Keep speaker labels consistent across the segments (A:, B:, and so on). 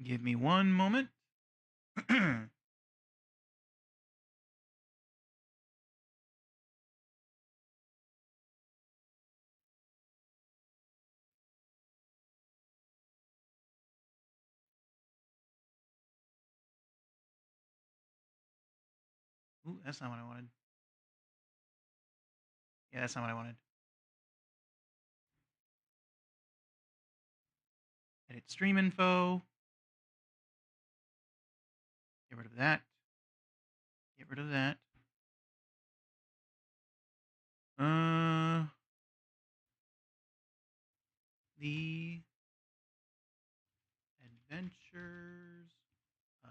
A: Give me one moment. Ooh, that's not what I wanted. Yeah, that's not what I wanted. Edit stream info. Get rid of that. Get rid of that. The Adventures of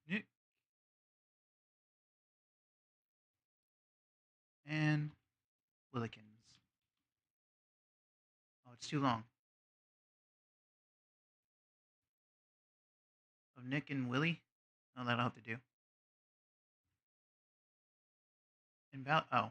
A: Nick and Willikins. Oh, it's too long. Of Nick and Willie? Oh, that'll have to do. And oh.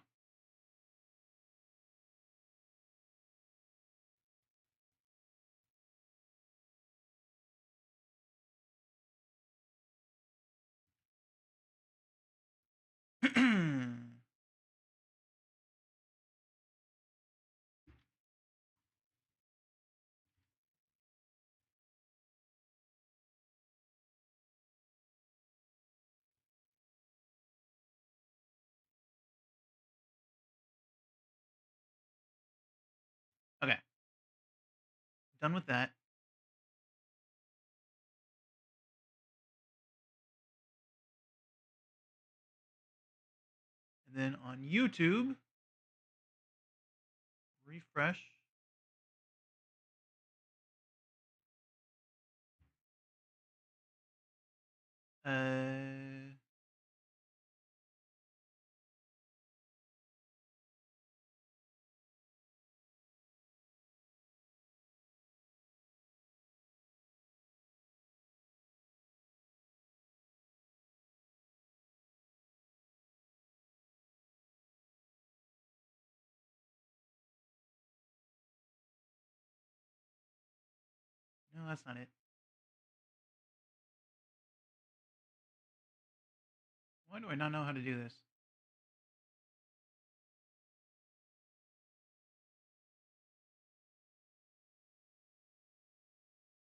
A: Okay. Done with that. And then on YouTube, refresh. Uh, no, that's not it. Why do I not know how to do this?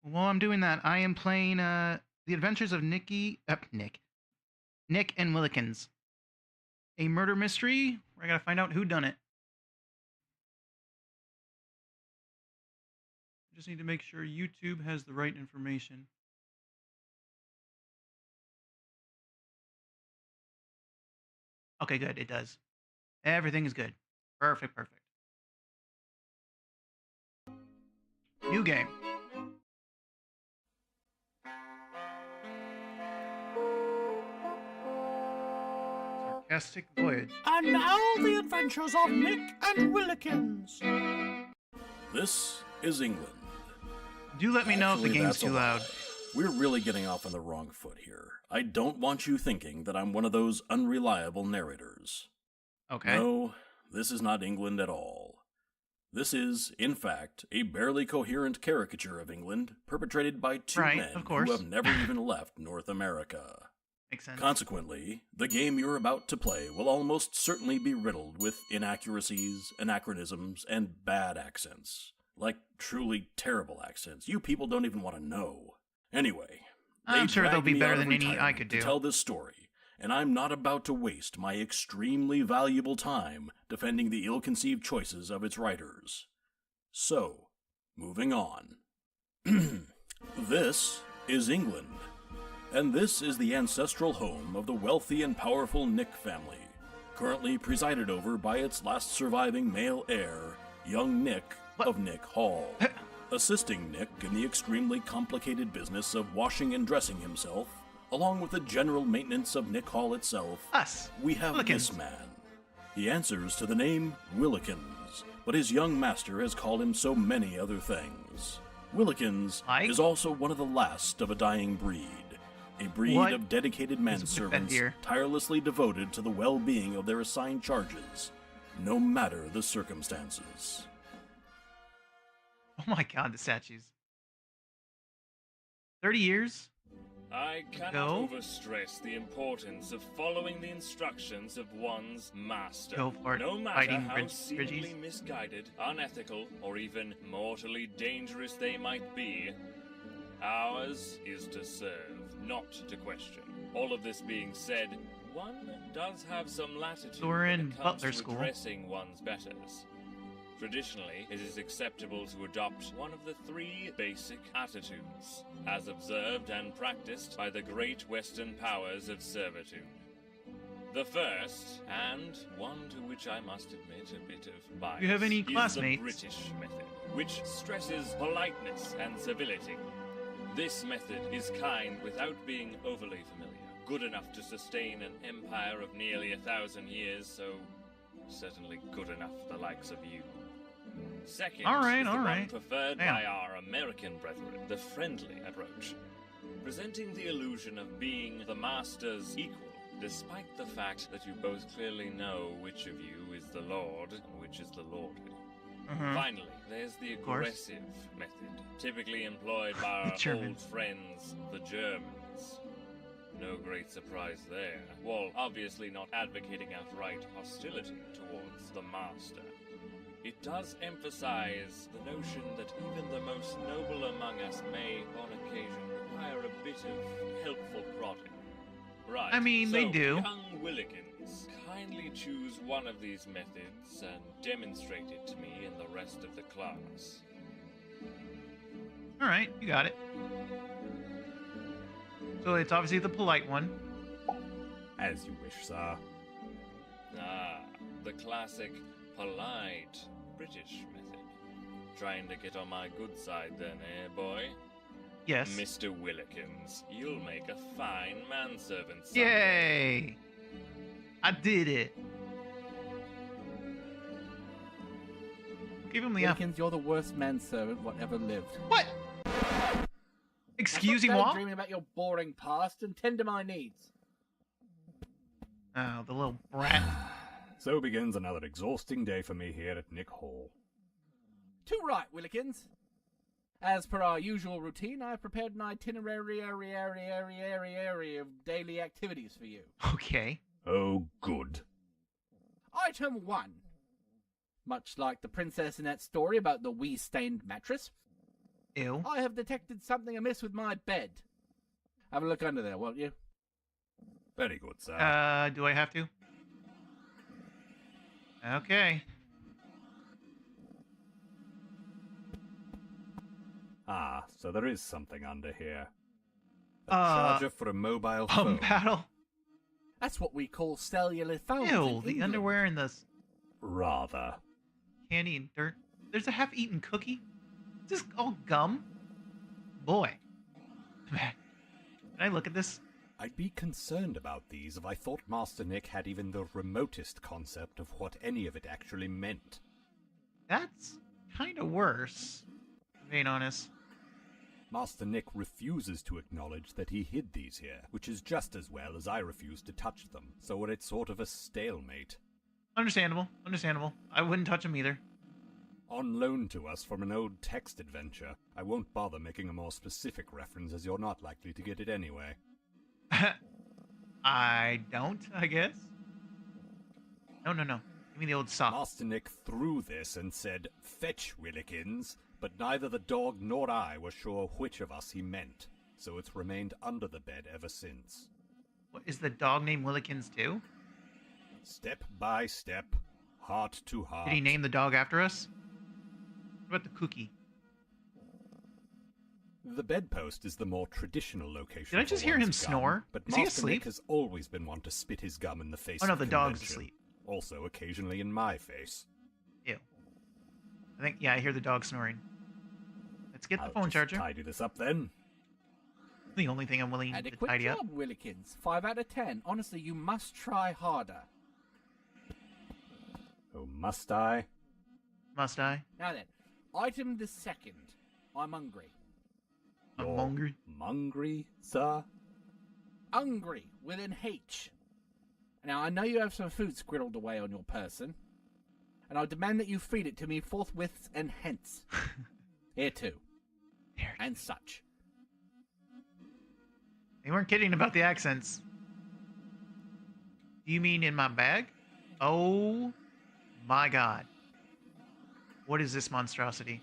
A: While I'm doing that, I am playing The Adventures of Nick and Willikins. A murder mystery where I gotta find out who done it. I just need to make sure YouTube has the right information. Okay, good. It does. Everything is good. Perfect, perfect. New game. Sarcastic Voyage.
B: And now the adventures of Nick and Willikins.
C: This is England.
A: Do let me know if the
C: Actually,
A: game's
C: that's
A: too
C: a lie.
A: loud.
C: We're really getting off on the wrong foot here. I don't want you thinking that I'm one of those unreliable narrators.
A: Okay.
C: No, this is not England at all. This is, in fact, a barely coherent caricature of England perpetrated by two men
A: of course.
C: who have never even left North America.
A: Makes sense.
C: Consequently, the game you're about to play will almost certainly be riddled with inaccuracies, anachronisms, and bad accents. Like truly terrible accents you people don't even want to know. Anyway,
A: I'm sure they'll
C: dragged
A: be
C: me
A: better
C: out of
A: than any I
C: retirement
A: could
C: to
A: do.
C: tell this story, and I'm not about to waste my extremely valuable time defending the ill-conceived choices of its writers. So, moving on. This is England, and this is the ancestral home of the wealthy and powerful Nick family, currently presided over by its last surviving male heir, young Nick of Nick Hall. Assisting Nick in the extremely complicated business of washing and dressing himself, along with the general maintenance of Nick Hall itself,
A: Us.
C: we have
A: Willikins.
C: this man. He answers to the name Willikins, but his young master has called him so many other things. Willikins
A: Like?
C: is also one of the last of a dying breed. A breed
A: What
C: of dedicated
A: is with that
C: manservants
A: here?
C: tirelessly devoted to the well-being of their assigned charges, no matter the circumstances.
A: Oh my god, the statues. 30 years
D: I cannot
A: Go.
D: overstress the importance of following the instructions of one's master.
A: Go for it.
D: No matter
A: Fighting
D: how seemingly
A: Bridges.
D: misguided, unethical, or even mortally dangerous they might be, ours is to serve, not to question. All of this being said, one does have some latitude
A: So we're
D: when
A: in
D: it comes
A: butler
D: to
A: school.
D: addressing one's betters. Traditionally, it is acceptable to adopt one of the 3 basic attitudes, as observed and practiced by the great Western powers of servitude. The first, and one to which I must admit a bit of bias,
A: Do you have any
D: is
A: classmates?
D: the British method, which stresses politeness and civility. This method is kind without being overly familiar, good enough to sustain an empire of nearly 1,000 years, so certainly good enough for the likes of you. Second
A: All right,
D: is the
A: all
D: one
A: right.
D: preferred
A: Damn.
D: by our American brethren, the friendly approach, presenting the illusion of being the master's equal, despite the fact that you both clearly know which of you is the lord and which is the lordly.
A: Mhm.
D: Finally, there's the
A: course.
D: aggressive method, typically employed by our old
A: Germans.
D: friends, the Germans. No great surprise there, while obviously not advocating outright hostility towards the master. It does emphasize the notion that even the most noble among us may, on occasion, require a bit of helpful prodding. Right.
A: I mean, they
D: so,
A: do.
D: Young Willikins, kindly choose one of these methods and demonstrate it to me and the rest of the class.
A: All right, you got it. So it's obviously the polite one.
E: As you wish, sir.
D: Ah, the classic, polite British method. Trying to get on my good side then, eh, boy?
A: Yes.
D: Mr. Willikins, you'll make a fine manservant someday.
A: Yay! I did it. Give him the apple.
B: Willikins, you're the worst manservant what ever lived.
A: What? Excusez-moi?
B: Dreaming about your boring past and tend to my needs.
A: Oh, the little brat.
E: So begins another exhausting day for me here at Nick Hall.
B: Too right, Willikins. As per our usual routine, I have prepared an itinerary of daily activities for you.
A: Okay.
E: Oh, good.
B: Item 1. Much like the princess in that story about the wee-stained mattress,
A: Ew.
B: I have detected something amiss with my bed. Have a look under there, won't you?
E: Very good, sir.
A: Do I have to? Okay.
E: Ah, so there is something under here. A
A: Uh,
E: charger for a mobile phone.
A: Battle.
B: That's what we call cellular phones.
A: Ew,
B: in
A: the
B: England.
A: underwear and the
E: Rather.
A: candy and dirt. There's a half-eaten cookie. Is this all gum? Boy. Man. Can I look at this?
E: I'd be concerned about these if I thought Master Nick had even the remotest concept of what any of it actually meant.
A: That's kind of worse, being honest.
E: Master Nick refuses to acknowledge that he hid these here, which is just as well as I refuse to touch them, so we're at sort of a stalemate.
A: Understandable. Understandable. I wouldn't touch them either.
E: On loan to us from an old text adventure, I won't bother making a more specific reference as you're not likely to get it anyway.
A: I don't, I guess. No. Give me the old sock.
E: Master Nick threw this and said, "Fetch, Willikins," but neither the dog nor I were sure which of us he meant, so it's remained under the bed ever since.
A: What, is the dog named Willikins too?
E: Step by step, heart to heart.
A: Did he name the dog after us? What about the cookie?
E: The bedpost is the more traditional location.
A: Did I
E: for
A: just hear
E: one's
A: him
E: gum,
A: snore?
E: But
A: Is he
E: Master
A: asleep?
E: Nick has always been one to spit his gum in the face.
A: Oh no,
E: of
A: the dog's
E: convention.
A: asleep.
E: Also, occasionally in my face.
A: Ew. I think, yeah, I hear the dog snoring. Let's get the
E: I'll
A: phone
E: just
A: charger.
E: tidy this up then.
A: The only thing I'm willing to
B: Adequate
A: tidy up.
B: job, Willikins. 5 out of 10. Honestly, you must try harder.
E: Oh, must I?
A: Must I?
B: Now then, item the second. I'm hungry.
A: I'm
E: You're
A: hungry.
E: Mungry, sir?
B: Hungry, with an H. Now, I know you have some food scribbled away on your person, and I demand that you feed it to me forthwith and hence. Here too.
A: There.
B: And such.
A: They weren't kidding about the accents. Do you mean in my bag? Oh my god. What is this monstrosity?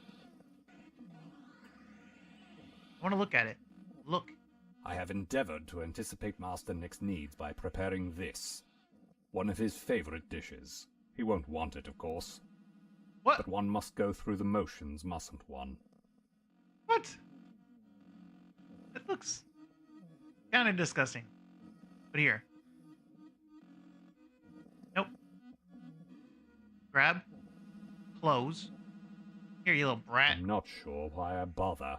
A: I want to look at it. Look.
E: I have endeavored to anticipate Master Nick's needs by preparing this. One of his favorite dishes. He won't want it, of course.
A: What?
E: But one must go through the motions, mustn't one?
A: What? That looks kind of disgusting. But here. Nope. Grab. Close. Here, you little brat.
E: I'm not sure why I bother.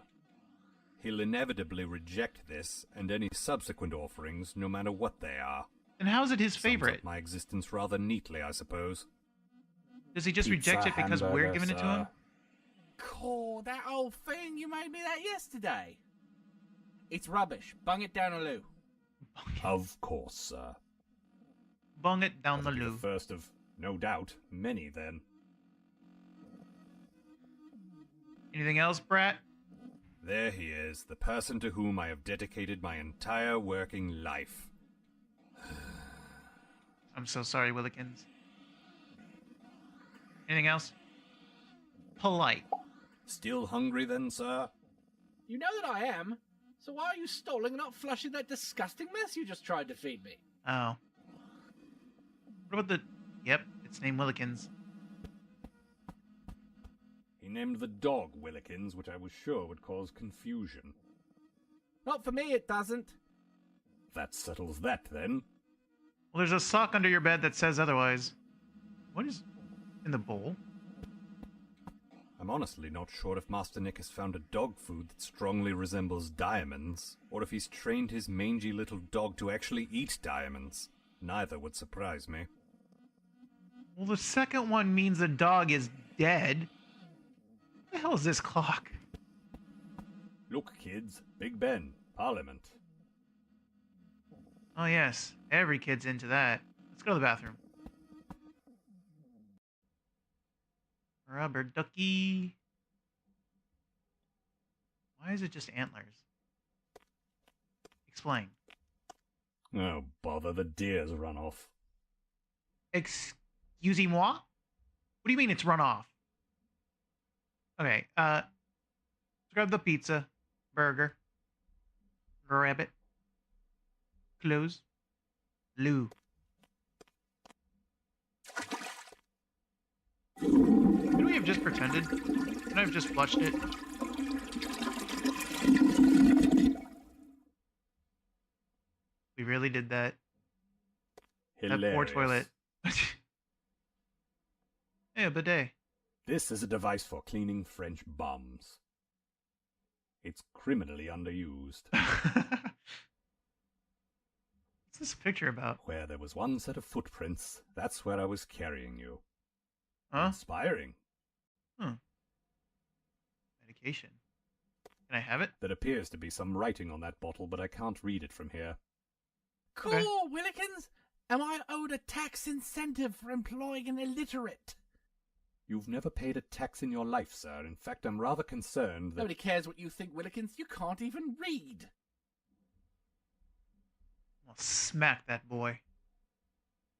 E: He'll inevitably reject this and any subsequent offerings, no matter what they are.
A: Then how's it his
E: Sums
A: favorite?
E: up my existence rather neatly, I suppose.
A: Does he just
E: Pizza,
A: reject it because we're
E: hamburger,
A: giving it to
E: sir.
A: him?
B: Cool, that old thing, you made me that yesterday. It's rubbish. Bung it down a loo.
E: Of course, sir.
A: Bung it down the
E: That'll be
A: loo.
E: the first of, no doubt, many then.
A: Anything else, brat?
E: There he is, the person to whom I have dedicated my entire working life.
A: I'm so sorry, Willikins. Anything else? Polite.
E: Still hungry then, sir?
B: You know that I am. So why are you stalling and not flushing that disgusting mess you just tried to feed me?
A: Oh. What about the... Yep, it's named Willikins.
E: He named the dog Willikins, which I was sure would cause confusion.
B: Not for me, it doesn't.
E: That settles that, then.
A: Well, there's a sock under your bed that says otherwise. What is in the bowl?
E: I'm honestly not sure if Master Nick has found a dog food that strongly resembles diamonds, or if he's trained his mangy little dog to actually eat diamonds. Neither would surprise me.
A: Well, the second one means the dog is dead. What the hell is this clock?
E: Look, kids, Big Ben, Parliament.
A: Oh, yes. Every kid's into that. Let's go to the bathroom. Rubber ducky. Why is it just antlers? Explain.
E: Oh, bother, the deer's run off.
A: Excusez-moi? What do you mean it's run off? Okay, let's grab the pizza, burger, grab it, close, loo. Could we have just pretended? Could I have just flushed it? We really did that.
E: Hilarious.
A: That poor toilet. Hey, a bidet.
E: This is a device for cleaning French bums. It's criminally underused.
A: What's this picture about?
E: Where there was one set of footprints, that's where I was carrying you.
A: Huh?
E: Inspiring.
A: Medication. Can I have it?
E: There appears to be some writing on that bottle, but I can't read it from here.
B: Cool,
A: Okay.
B: Willikins. Am I owed a tax incentive for employing an illiterate?
E: You've never paid a tax in your life, sir. In fact, I'm rather concerned that...
B: Nobody cares what you think, Willikins. You can't even read.
A: I'll smack that boy.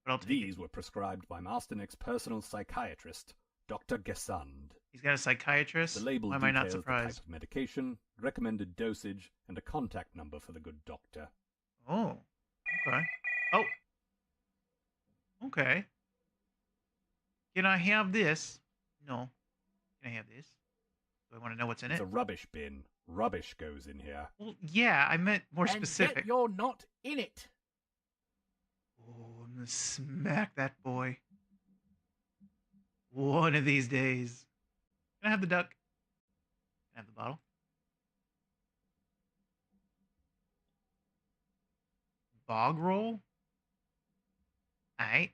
A: But I'll take
E: These
A: it.
E: were prescribed by Master Nick's personal psychiatrist, Dr. Gesund.
A: He's got a psychiatrist?
E: The label
A: Why am I not
E: details the type
A: surprised?
E: of medication, recommended dosage, and a contact number for the good doctor.
A: Oh. Okay. Oh. Okay. Can I have this? No. Can I have this? Do I want to know what's in
E: It's
A: it?
E: a rubbish bin. Rubbish goes in here.
A: Well, yeah, I meant more
B: And
A: specific.
B: yet you're not in it.
A: Oh, I'm gonna smack that boy. One of these days. Can I have the duck? Can I have the bottle? Bog roll? Alright.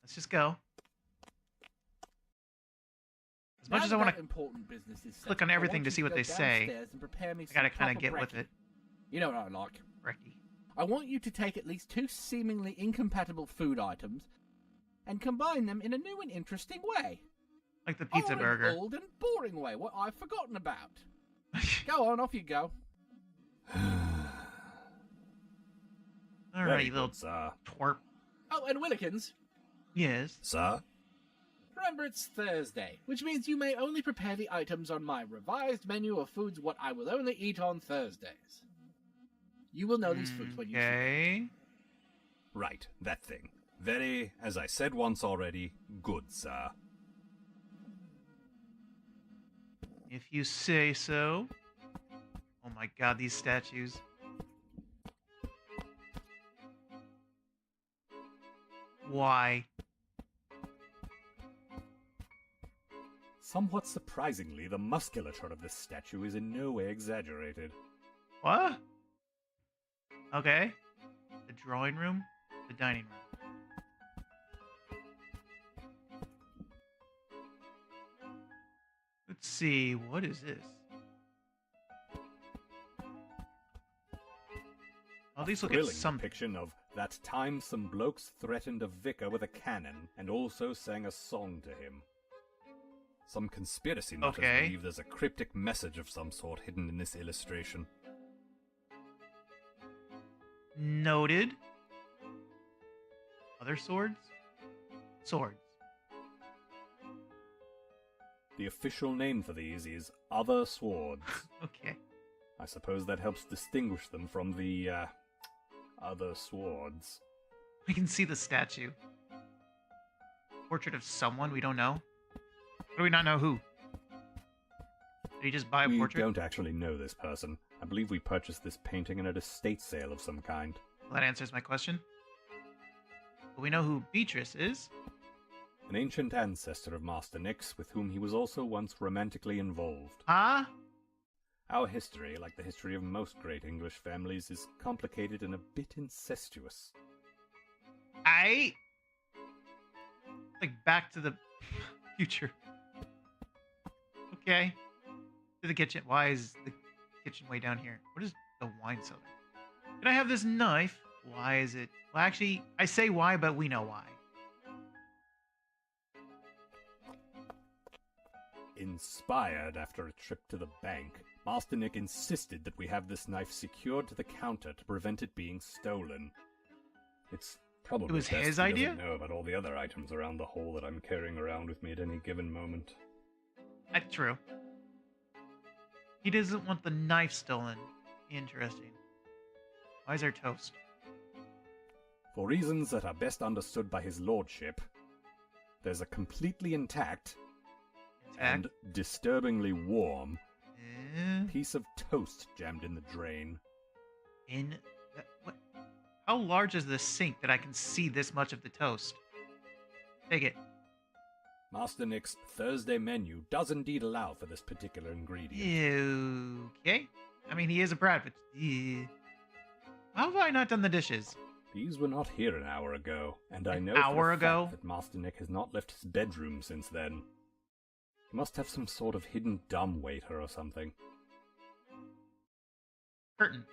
A: Let's just go. As much
B: Now
A: as I
B: that
A: want to
B: important business is
A: click
B: settled,
A: on
B: I
A: everything
B: want
A: to
B: you
A: see what
B: go
A: they say,
B: downstairs and prepare me
A: I gotta
B: some
A: kind of
B: proper
A: get with
B: brekkie.
A: it.
B: You know what I like.
A: Brecky.
B: I want you to take at least 2 seemingly incompatible food items and combine them in a new and interesting way.
A: Like the pizza
B: An
A: burger.
B: old and boring way, what I've forgotten about. Go on, off you go.
A: All
E: Very
A: right, you little
E: good, sir.
A: twerp.
B: Oh, and Willikins,
A: Yes.
E: Sir?
B: remember it's Thursday, which means you may only prepare the items on my revised menu of foods what I will only eat on Thursdays. You will know these foods when you see them.
A: Okay.
E: Right, that thing. Very, as I said once already, good, sir.
A: If you say so. Oh my god, these statues. Why?
E: Somewhat surprisingly, the musculature of this statue is in no way exaggerated.
A: What? Okay. The drawing room, the dining room. Let's see, what is this? At least look at
E: Thrilling
A: some.
E: depiction of that time some blokes threatened a vicar with a cannon and also sang a song to him. Some conspiracy nutters
A: Okay.
E: believe there's a cryptic message of some sort hidden in this illustration.
A: Noted. Other swords? Swords.
E: The official name for these is Other Swords.
A: Okay.
E: I suppose that helps distinguish them from the, other swords.
A: We can see the statue. Portrait of someone we don't know. How do we not know who? Did he just buy a
E: We
A: portrait?
E: don't actually know this person. I believe we purchased this painting in an estate sale of some kind.
A: Well, that answers my question. But we know who Beatrice is.
E: An ancient ancestor of Master Nick's, with whom he was also once romantically involved.
A: Huh?
E: Our history, like the history of most great English families, is complicated and a bit incestuous.
A: Like Back to the Future. Okay. To the kitchen. Why is the kitchen way down here? What is the wine cellar? Can I have this knife? Why is it... Well, actually, I say why, but we know why.
E: Inspired after a trip to the bank, Master Nick insisted that we have this knife secured to the counter to prevent it being stolen. It's probably
A: It was
E: best
A: his
E: he
A: idea?
E: doesn't know about all the other items around the hole that I'm carrying around with me at any given moment.
A: That's true. He doesn't want the knife stolen. Interesting. Why is there toast?
E: For reasons that are best understood by his lordship, there's a completely intact and disturbingly warm piece of toast jammed in the drain.
A: What? How large is the sink that I can see this much of the toast? Take it.
E: Master Nick's Thursday menu does indeed allow for this particular ingredient.
A: Okay. I mean, he is a brat, but... How have I not done the dishes?
E: These were not here an hour ago, and I
A: An
E: know
A: hour
E: for a
A: ago?
E: fact that Master Nick has not left his bedroom since then. He must have some sort of hidden dumbwaiter or something.
A: Curtain.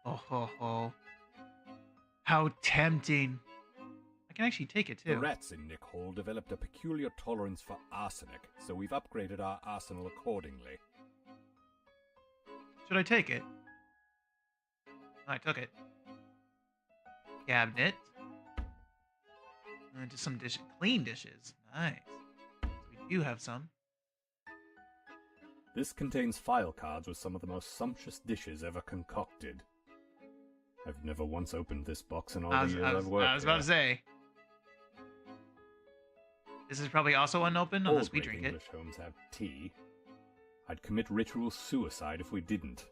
A: Oh ho ho. How tempting. I can actually take it too.
E: The rats in Nick Hall developed a peculiar tolerance for arsenic, so we've upgraded our arsenal accordingly.
A: Should I take it? I took it. Cabinet. Just some clean dishes. Nice. We do have some.
E: This contains file cards with some of the most sumptuous dishes ever concocted. I've never once opened this box in all the years I've worked
A: I was about to say. This is probably also unopened
E: All
A: unless we
E: great
A: drink
E: English homes have tea. I'd commit ritual suicide if we didn't.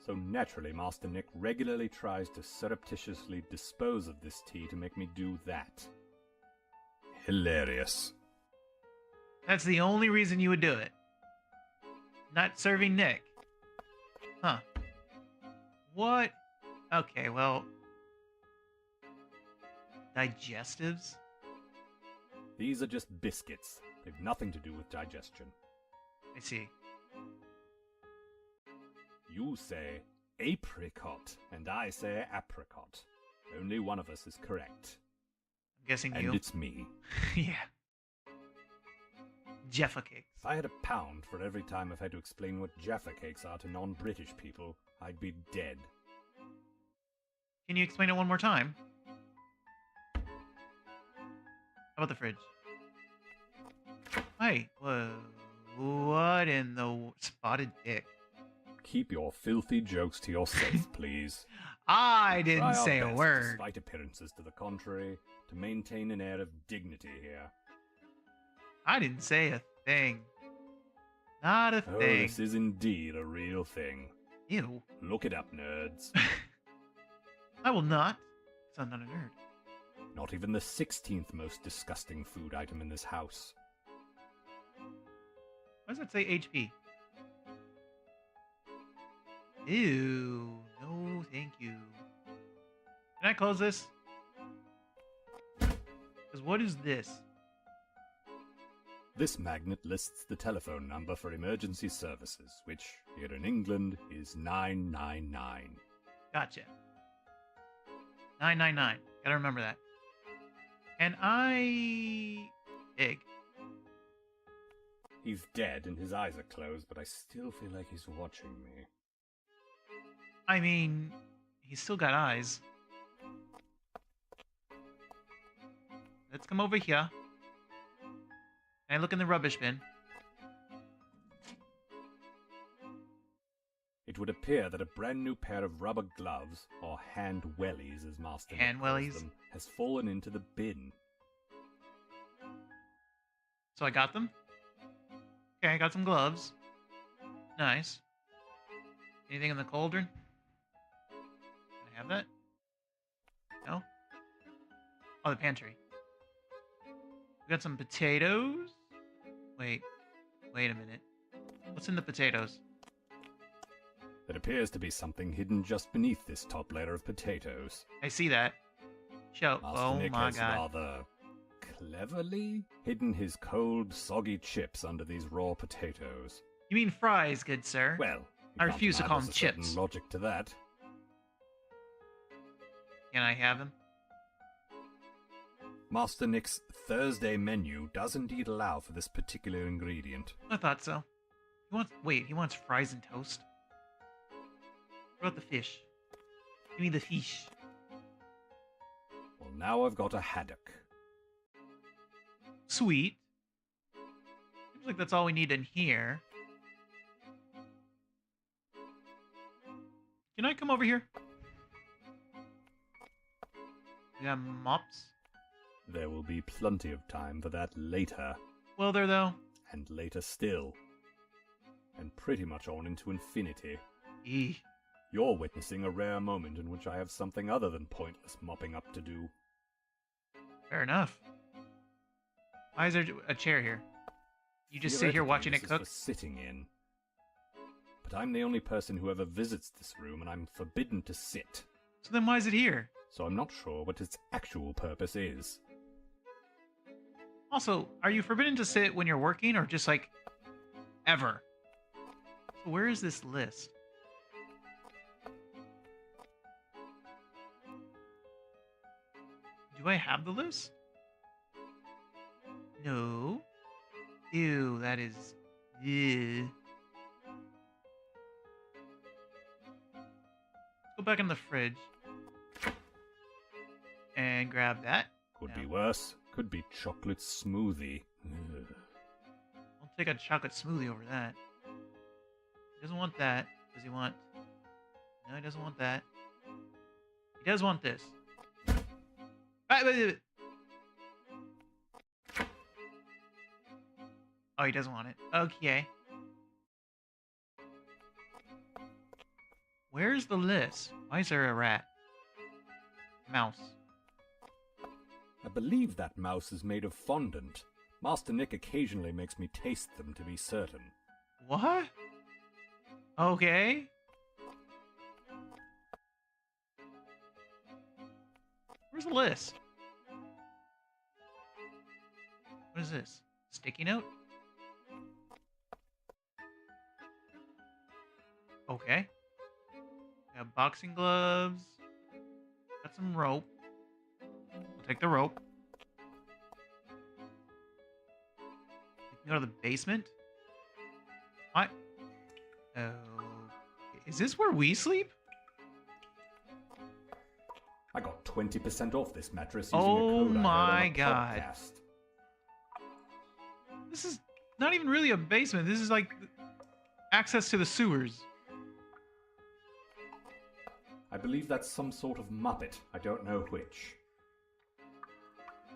E: So naturally, Master Nick regularly tries to surreptitiously dispose of this tea to make me do that. Hilarious.
A: it. That's the only reason you would do it. Not serving Nick. Huh. What? Okay, well... Digestives?
E: These are just biscuits. They've nothing to do with digestion.
A: I see.
E: You say apricot, and I say apricot. Only one of us is correct.
A: I'm Guessing
E: And
A: you.
E: it's me.
A: Yeah. Jaffa cakes.
E: If I had a pound for every time I've had to explain what Jaffa cakes are to non-British people, I'd be dead.
A: Can you explain it one more time? How about the fridge? Hey, whoa. What in the spotted dick?
E: Keep your filthy jokes to yourself, please.
A: I
E: Try
A: didn't
E: our
A: say a
E: best,
A: word.
E: despite appearances to the contrary, to maintain an air of dignity here.
A: I didn't say a thing. Not a
E: Oh,
A: thing.
E: this is indeed a real thing.
A: Ew.
E: Look it up, nerds.
A: I will not, because I'm not a nerd.
E: Not even the 16th most disgusting food item in this house.
A: Why does that say HP? Ew. No, thank you. Can I close this? Because what is this?
E: This magnet lists the telephone number for emergency services, which, here in England, is 999.
A: Gotcha. 999. Gotta remember that. And I... Egg.
E: He's dead and his eyes are closed, but I still feel like he's watching me.
A: I mean, he's still got eyes. Let's come over here. Can I look in the rubbish bin?
E: It would appear that a brand new pair of rubber gloves, or hand wellies as Master Nick
A: Hand
E: calls
A: wellies?
E: them, has fallen into the bin.
A: So I got them. Okay, I got some gloves. Nice. Anything in the cauldron? Can I have that? No? Oh, the pantry. We got some potatoes. Wait a minute. What's in the potatoes?
E: There appears to be something hidden just beneath this top layer of potatoes.
A: I see that. Show.
E: Master
A: Oh
E: Nick
A: my
E: has
A: god.
E: rather cleverly hidden his cold, soggy chips under these raw potatoes.
A: You mean fries, good sir?
E: Well,
A: I
E: you can't
A: refuse to
E: deny
A: call
E: there's
A: them
E: a certain
A: chips.
E: logic to that.
A: Can I have them?
E: Master Nick's Thursday menu does indeed allow for this particular ingredient.
A: I thought so. He wants fries and toast? What about the fish? Give me the fish.
E: Well, now I've got a haddock.
A: Sweet. Seems like that's all we need in here. Can I come over here? We got mops.
E: There will be plenty of time for that later,
A: Will there, though?
E: and later still. And pretty much on into infinity.
A: Eeh.
E: You're witnessing a rare moment in which I have something other than pointless mopping up to do.
A: Fair enough. Why is there a chair here? You just sit here watching it
E: Theoretically,
A: cook?
E: this is for sitting in. But I'm the only person who ever visits this room, and I'm forbidden to sit.
A: So then why is it here?
E: So I'm not sure what its actual purpose is.
A: Also, are you forbidden to sit when you're working or just like ever? So where is this list? Do I have the list? No. Ew, that is... Ew. Let's go back in the fridge. And grab that.
E: Could
A: No.
E: be worse. Could be chocolate smoothie. Ugh.
A: I'll take a chocolate smoothie over that. He doesn't want that. Does he want... No, he doesn't want that. He does want this. Oh, he doesn't want it. Okay. Where's the list? Why is there a rat? Mouse.
E: I believe that mouse is made of fondant. Master Nick occasionally makes me taste them to be certain.
A: What? Okay. Where's the list? What is this? Sticky note? Okay. Got boxing gloves. Got some rope. I'll take the rope. You go to the basement? What? Oh. Is this where we sleep?
E: I got 20% off this mattress using a
A: Oh
E: code I heard
A: my
E: on a
A: god.
E: podcast.
A: This is not even really a basement. This is like access to the sewers.
E: I believe that's some sort of Muppet. I don't know which.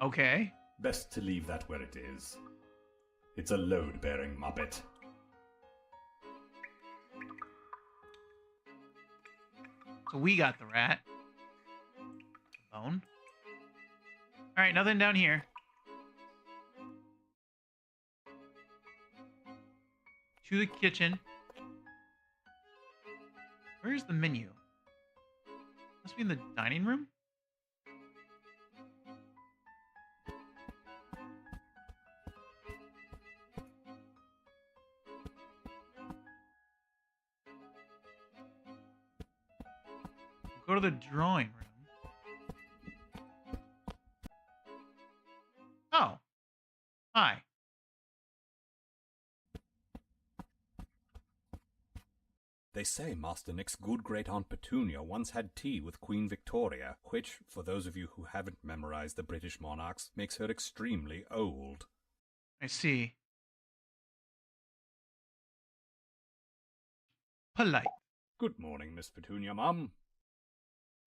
A: Okay.
E: Best to leave that where it is. It's a load-bearing Muppet.
A: So we got the rat. Bone. Alright, nothing down here. To the kitchen. Where's the menu? Must be in the dining room? Go to the drawing room. Oh. Hi.
E: They say Master Nick's good great-aunt Petunia once had tea with Queen Victoria, which, for those of you who haven't memorized the British monarchs, makes her extremely old.
A: I see. Polite.
E: Good morning, Miss Petunia, Mum.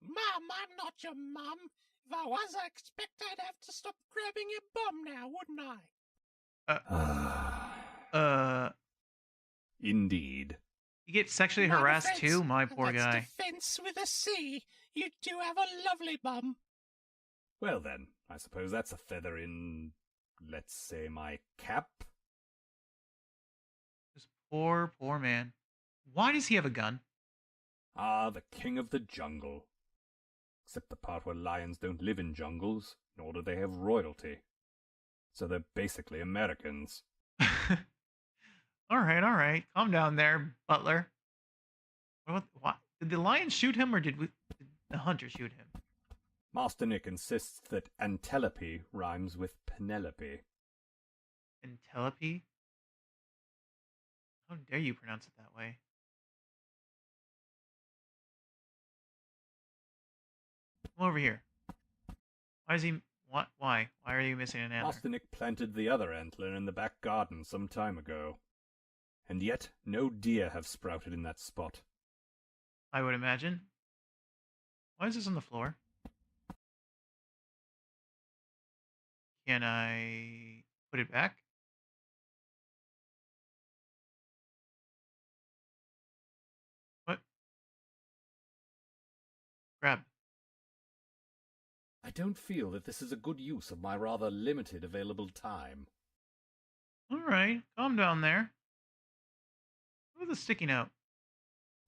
F: Mum, I'm not your mum. If I was, I expect I'd have to stop grabbing your bum now, wouldn't I?
E: Indeed.
A: You get sexually
F: My
A: harassed
F: defense,
A: too, my
F: and
A: poor
F: that's
A: guy.
F: Defense with a C. You do have a lovely bum.
E: Well then, I suppose that's a feather in, let's say, my cap?
A: This poor, poor man. Why does he have a gun?
E: Ah, the king of the jungle. Except the part where lions don't live in jungles, nor do they have royalty. So they're basically Americans.
A: Alright. Calm down there, butler. What? Did the lion shoot him, or did the hunter shoot him?
E: Master Nick insists that Antelope rhymes with Penelope.
A: Antelope? How dare you pronounce it that way? Come over here. Why is he... What? Why? Why are you missing an antler?
E: Master Nick planted the other antler in the back garden some time ago. And yet, no deer have sprouted in that spot.
A: I would imagine. Why is this on the floor? Can I put it back? What? Grab.
E: I don't feel that this is a good use of my rather limited available time.
A: Alright, calm down there. Look at the sticky note.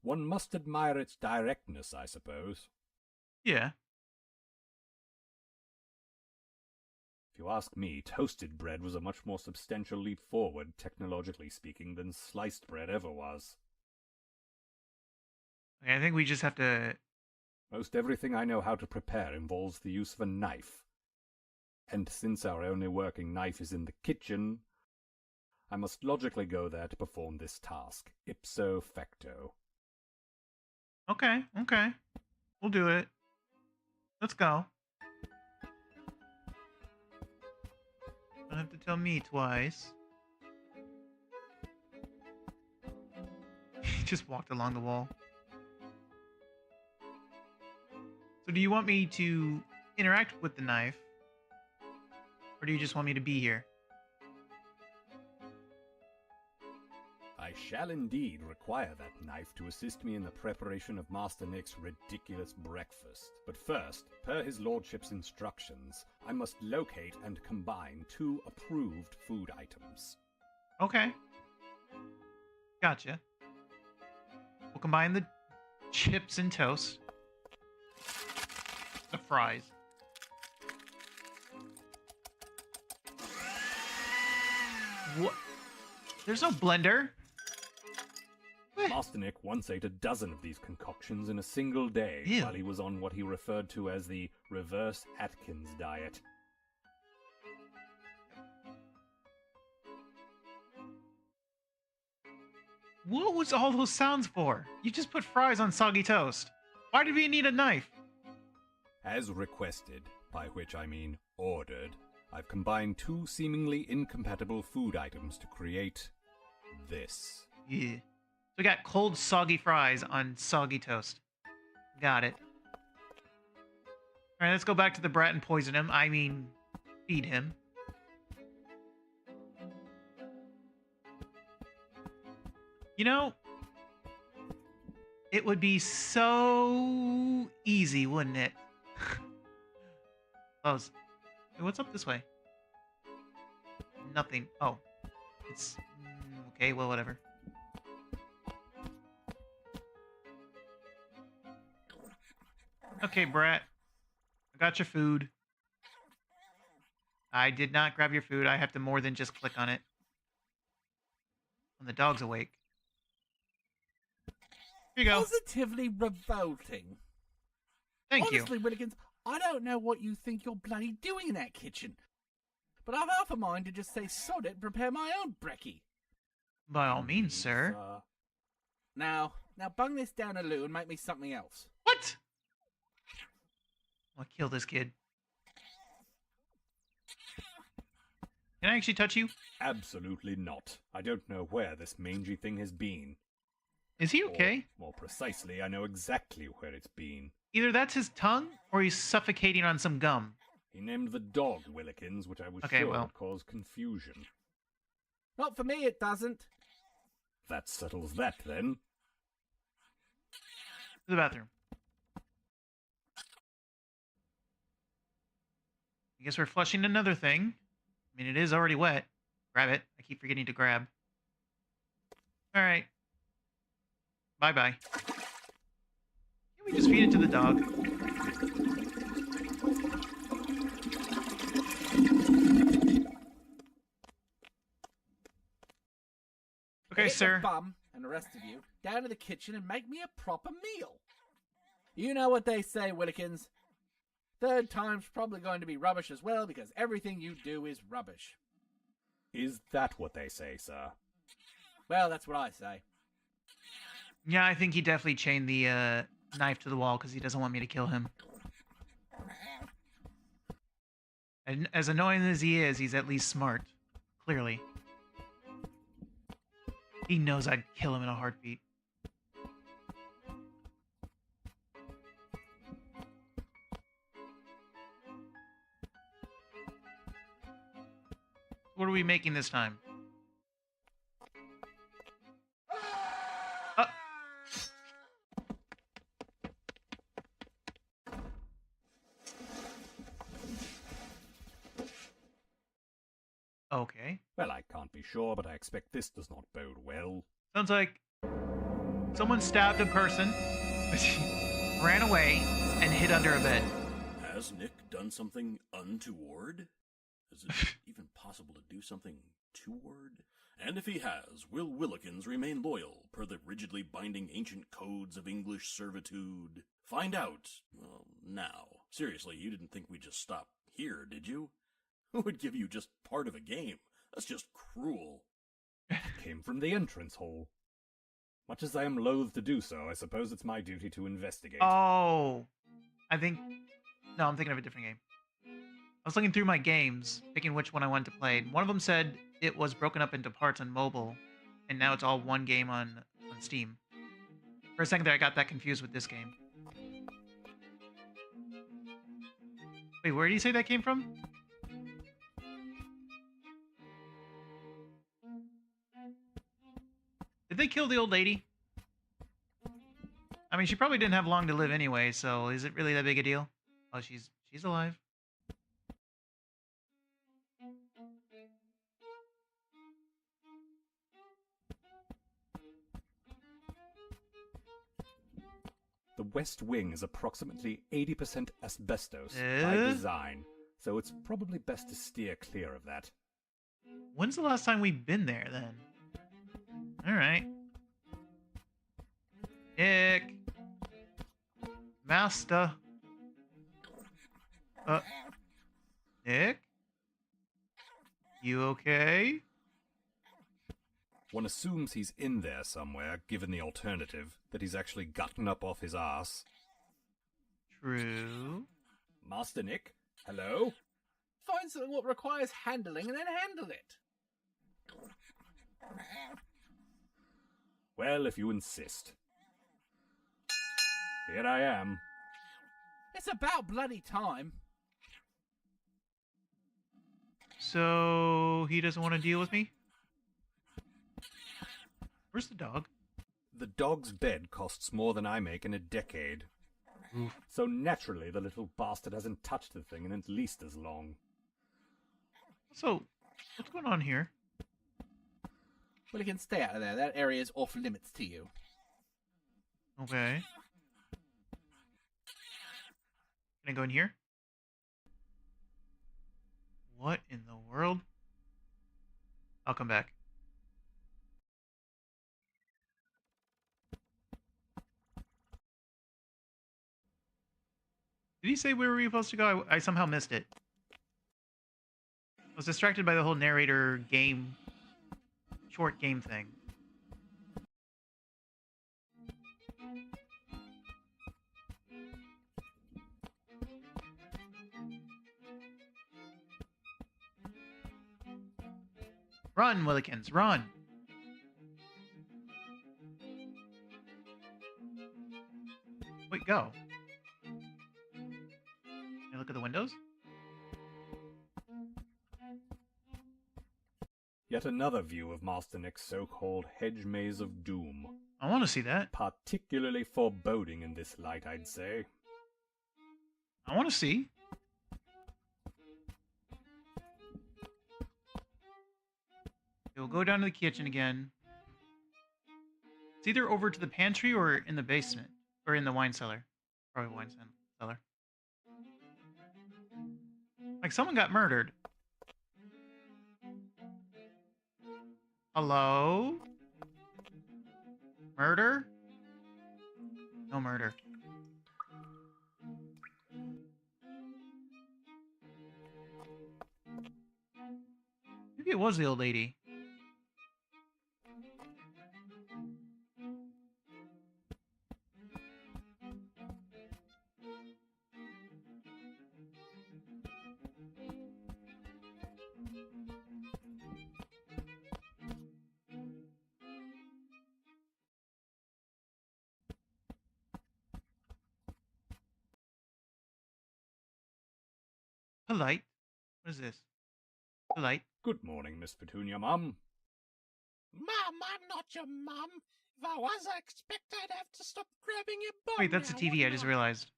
E: One must admire its directness, I suppose.
A: Yeah.
E: If you ask me, toasted bread was a much more substantial leap forward, technologically speaking, than sliced bread ever was.
A: Okay, I think we just have to...
E: Most everything I know how to prepare involves the use of a knife. And since our only working knife is in the kitchen, I must logically go there to perform this task, ipso facto.
A: Okay. We'll do it. Let's go. Don't have to tell me twice. He just walked along the wall. So do you want me to interact with the knife? Or do you just want me to be here?
E: I shall indeed require that knife to assist me in the preparation of Master Nick's ridiculous breakfast. But first, per his lordship's instructions, I must locate and combine 2 approved food items.
A: Okay. Gotcha. We'll combine the chips and toast. The fries. What? There's no blender.
E: Master Nick once ate a dozen of these concoctions in a single day
A: Ew.
E: while he was on what he referred to as the reverse Atkins diet.
A: What was all those sounds for? You just put fries on soggy toast. Why did we need a knife?
E: As requested, by which I mean ordered, I've combined two seemingly incompatible food items to create this.
A: Yeah. So we got cold, soggy fries on soggy toast. Got it. Alright, let's go back to the brat and poison him. I mean, feed him. You know, it would be so easy, wouldn't it? Close. Hey, what's up this way? Nothing. Oh. It's... okay, well, whatever. Okay, brat. I got your food. I did not grab your food. I have to more than just click on it. When the dog's awake. Here you go.
B: Positively revolting.
A: Thank you.
B: Honestly, Willikins, I don't know what you think you're bloody doing in that kitchen. But I've half a mind to just say sod it and prepare my own brekkie.
A: By all means, sir.
B: Now bung this down a loo and make me something else.
A: What? I'll kill this kid. Can I actually touch you?
E: Absolutely not. I don't know where this mangy thing has been.
A: Is he okay?
E: Or, more precisely, I know exactly where it's been.
A: Either that's his tongue, or he's suffocating on some gum.
E: He named the dog Willikins, which I was sure would cause confusion.
B: Not for me, it doesn't.
E: That settles that, then.
A: To the bathroom. I guess we're flushing another thing. I mean, it is already wet. Grab it. I keep forgetting to grab. Alright. Bye-bye. Can we just feed it to the dog? Okay,
B: Get
A: sir.
B: the bum and the rest of you down to the kitchen and make me a proper meal. You know what they say, Willikins. Third time's probably going to be rubbish as well because everything you do is rubbish.
E: Is that what they say, sir?
B: Well, that's what I say.
A: Yeah, I think he definitely chained the knife to the wall because he doesn't want me to kill him. And as annoying as he is, he's at least smart. Clearly. He knows I'd kill him in a heartbeat. What are we making this time? Okay.
E: Well, I can't be sure, but I expect this does not bode well.
A: Sounds like someone stabbed a person, ran away, and hid under a bed.
C: Has Nick done something untoward? Is it even possible to do something toward? And if he has, will Willikins remain loyal per the rigidly binding ancient codes of English servitude? Find out, well, now. Seriously, you didn't think we'd just stop here, did you? Who would give you just part of a game? That's just cruel.
E: Came from the entrance hall. Much as I am loath to do so, I suppose it's my duty to investigate.
A: Oh. I think... No, I'm thinking of a different game. I was looking through my games, picking which one I wanted to play. One of them said it was broken up into parts on mobile, and now it's all one game on Steam. For a second there, I got that confused with this game. Wait, where did you say that came from? Did they kill the old lady? I mean, she probably didn't have long to live anyway, so is it really that big a deal? Oh, she's alive.
E: The West Wing is approximately 80% asbestos by design, so it's probably best to steer clear of that.
A: When's the last time we've been there, then? Alright. Nick! Master! Nick? You okay?
E: One assumes he's in there somewhere, given the alternative, that he's actually gotten up off his arse.
A: True.
E: Master Nick, hello?
B: Find something what requires handling and then handle it.
E: Well, if you insist. Here I am.
B: It's about bloody time.
A: So he doesn't want to deal with me? Where's the dog?
E: The dog's bed costs more than I make in a decade.
A: Oof.
E: So naturally the little bastard hasn't touched the thing in at least as long.
A: So, what's going on here?
B: Well, you can stay out of there. That area is off limits to you.
A: Okay. Can I go in here? What in the world? I'll come back. Did he say where we were supposed to go? I somehow missed it. I was distracted by the whole narrator game, short game thing. Run, Willikins, run! Wait, go. Can I look at the windows?
E: Yet another view of Master Nick's so-called hedge maze of doom.
A: I want to see that.
E: Particularly foreboding in this light, I'd say.
A: I want to see. We'll go down to the kitchen again. It's either over to the pantry or in the basement. Or in the wine cellar. Probably wine cellar. Like someone got murdered. Hello? Murder? No murder. Maybe it was the old lady. Polite? What is this? Polite?
E: Good morning, Miss Petunia, Mum.
F: Mum, I'm not your mum. If I was, I expect I'd have to stop grabbing your bum.
A: Wait, that's the
F: now,
A: TV, I
F: wouldn't
A: just realized.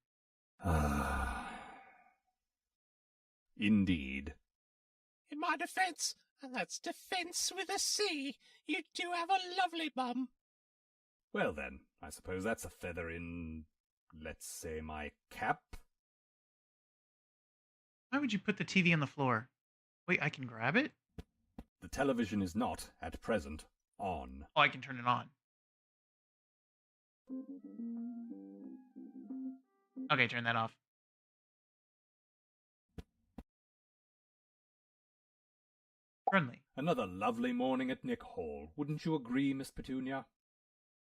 E: Indeed.
F: In my defense, and that's defense with a C, you do have a lovely bum.
E: Well then, I suppose that's a feather in, let's say, my cap?
A: Why would you put the TV on the floor? Wait, I can grab it?
E: The television is not, at present, on.
A: Oh, I can turn it on. Okay, turn that off. Friendly.
E: Another lovely morning at Nick Hall, wouldn't you agree, Miss Petunia?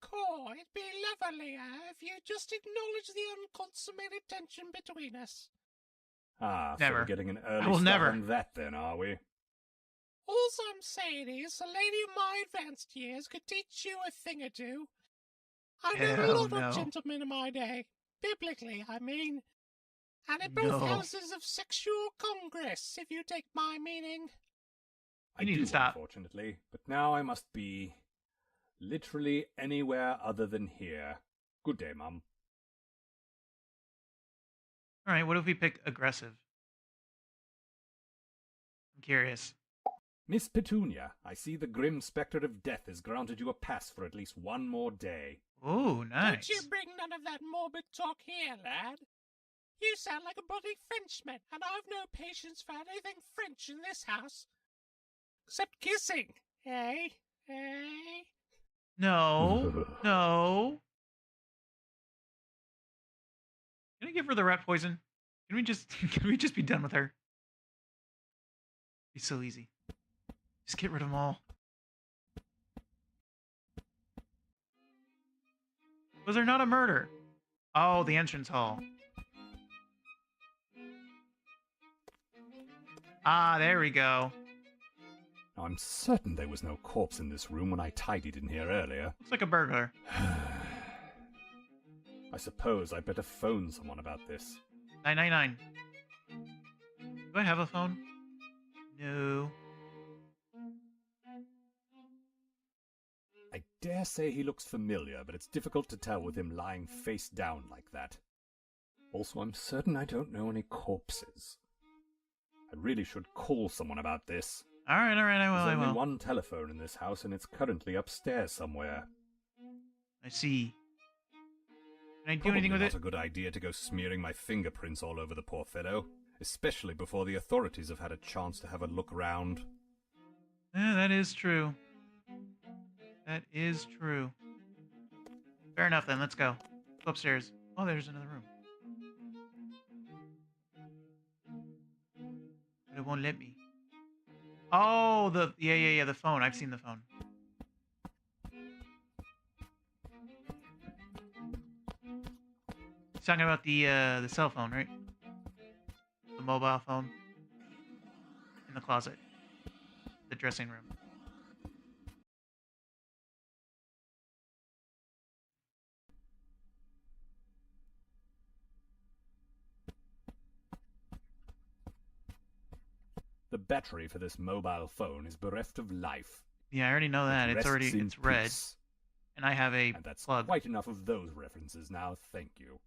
F: Cool, it'd be lovelier if you just acknowledge the unconsummated tension between us.
E: Ah,
A: Never.
E: so we're getting an early
A: I will
E: start
A: never.
E: on that then, are we?
F: All I'm saying is, a lady of my advanced years could teach you a thing or two. I've known a
A: Hell
F: lot
A: no.
F: of gentlemen in my day. Biblically, I mean. And in both
A: No.
F: houses of sexual congress, if you take my meaning.
E: I
A: You need
E: do,
A: to stop.
E: unfortunately, but now I must be literally anywhere other than here. Good day, Mum.
A: Alright, what if we pick aggressive? I'm curious.
E: Miss Petunia, I see the grim spectre of death has granted you a pass for at least one more day.
A: Oh, nice.
F: Don't you bring none of that morbid talk here, lad. You sound like a bloody Frenchman, and I've no patience for anything French in this house. Except kissing, eh? Eh?
A: No. No. Can I give her the rat poison? Can we just be done with her? Be so easy. Just get rid of them all. Was there not a murder? Oh, the entrance hall. Ah, there we go.
E: Now, I'm certain there was no corpse in this room when I tidied in here earlier.
A: Looks like a burglar.
E: I suppose I'd better phone someone about this.
A: 999. Do I have a phone? No.
E: I dare say he looks familiar, but it's difficult to tell with him lying face down like that. Also, I'm certain I don't know any corpses. I really should call someone about this.
A: Alright, I will,
E: There's only one telephone in this house, and it's currently upstairs somewhere.
A: I see. Can I do
E: Probably
A: anything with
E: not
A: it?
E: a good idea to go smearing my fingerprints all over the poor fellow, especially before the authorities have had a chance to have a look around.
A: Yeah, that is true. That is true. Fair enough then, let's go. Go upstairs. Oh, there's another room. But it won't let me. Oh, yeah, the phone. I've seen the phone. He's talking about the cell phone, right? The mobile phone. In the closet. The dressing room.
E: The battery for this mobile phone is bereft of life.
A: Yeah, I already know that.
E: It
A: It's already
E: rests in
A: it's red.
E: peace.
A: And I have a
E: And that's
A: plug.
E: quite enough of those references now, thank you.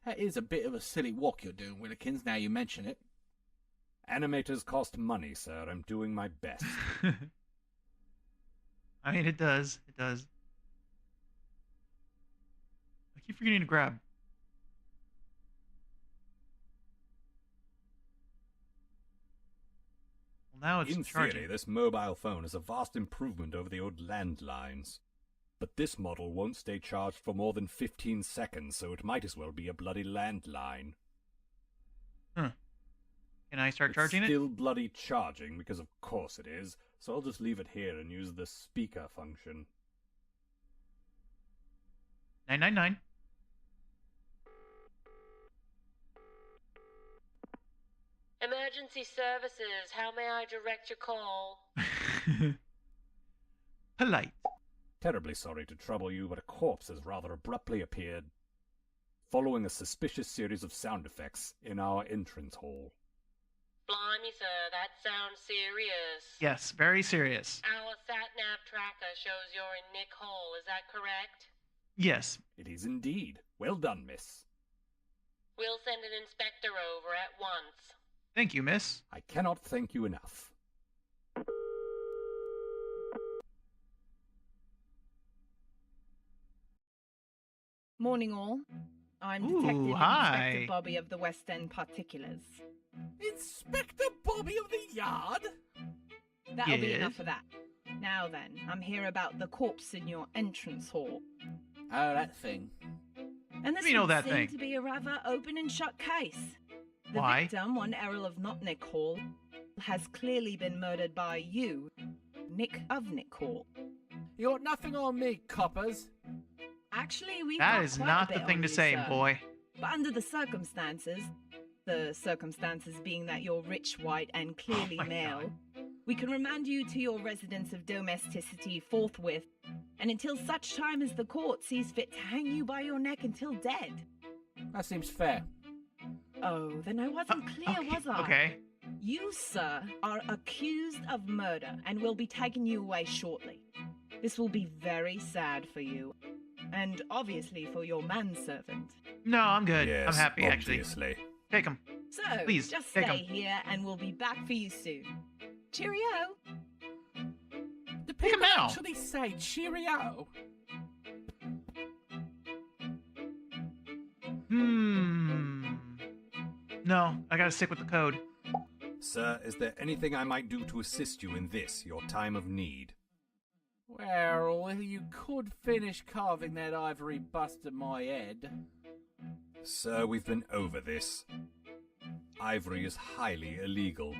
B: That is a bit of a silly walk you're doing, Willikins, now you mention it.
E: Animators cost money, sir. I'm doing my best.
A: I mean, it does. It does. I keep forgetting to grab. Well, now it's
E: In
A: charging.
E: theory, this mobile phone is a vast improvement over the old landlines. But this model won't stay charged for more than 15 seconds, so it might as well be a bloody landline.
A: Huh. Can I start charging
E: it's
A: it?
E: still bloody charging, because of course it is, so I'll just leave it here and use the speaker function.
A: 999.
G: Emergency services, how may I direct your call?
A: Polite.
E: Terribly sorry to trouble you, but a corpse has rather abruptly appeared, following a suspicious series of sound effects in our entrance hall.
G: Blimey, sir, that sounds serious.
A: Yes, very serious.
G: Our sat-nav tracker shows you're in Nick Hall, is that correct?
A: Yes.
E: It is indeed. Well done, miss.
G: We'll send an inspector over at once.
A: Thank you, miss.
E: I cannot thank you enough.
H: Morning all. I'm
A: Ooh,
H: Detective
A: hi.
H: Inspector Bobby of the West End Particulars.
B: Inspector Bobby of the Yard?
H: That'll be
A: Yes.
H: enough of that. Now then, I'm here about the corpse in your entrance hall.
B: Oh, that thing.
H: And this
A: We know
H: would
A: that
H: seem
A: thing.
H: to be a rather open and shut case. The
A: Why?
H: victim, one Errol of Not Nick Hall, has clearly been murdered by you, Nick of Nick Hall.
B: You got nothing on me, coppers.
H: Actually, we've
A: That
H: got
A: is
H: quite a
A: not
H: bit
A: the thing
H: on
A: to
H: you,
A: say,
H: sir.
A: boy.
H: But under the circumstances being that you're rich, white, and clearly
A: Oh my
H: male, we can remand you to your residence of domesticity forthwith, and until such time as the court sees fit to hang you by your neck until dead.
B: That seems fair.
H: Oh, then I wasn't clear,
A: okay,
H: was I?
A: Okay.
H: You, sir, are accused of murder and will be taking you away shortly. This will be very sad for you, and obviously for your manservant.
A: No, I'm good.
E: Yes,
A: I'm happy,
E: obviously.
A: actually. Take him.
H: So,
A: Please,
H: just
A: take
H: stay
A: 'em.
H: here and we'll be back for you soon. Cheerio!
B: Do
A: Take 'em
B: people
A: now.
B: actually say cheerio?
A: No, I gotta stick with the code.
E: Sir, is there anything I might do to assist you in this, your time of need?
B: Well, you could finish carving that ivory bust of my head.
E: Sir, we've been over this. Ivory is highly illegal,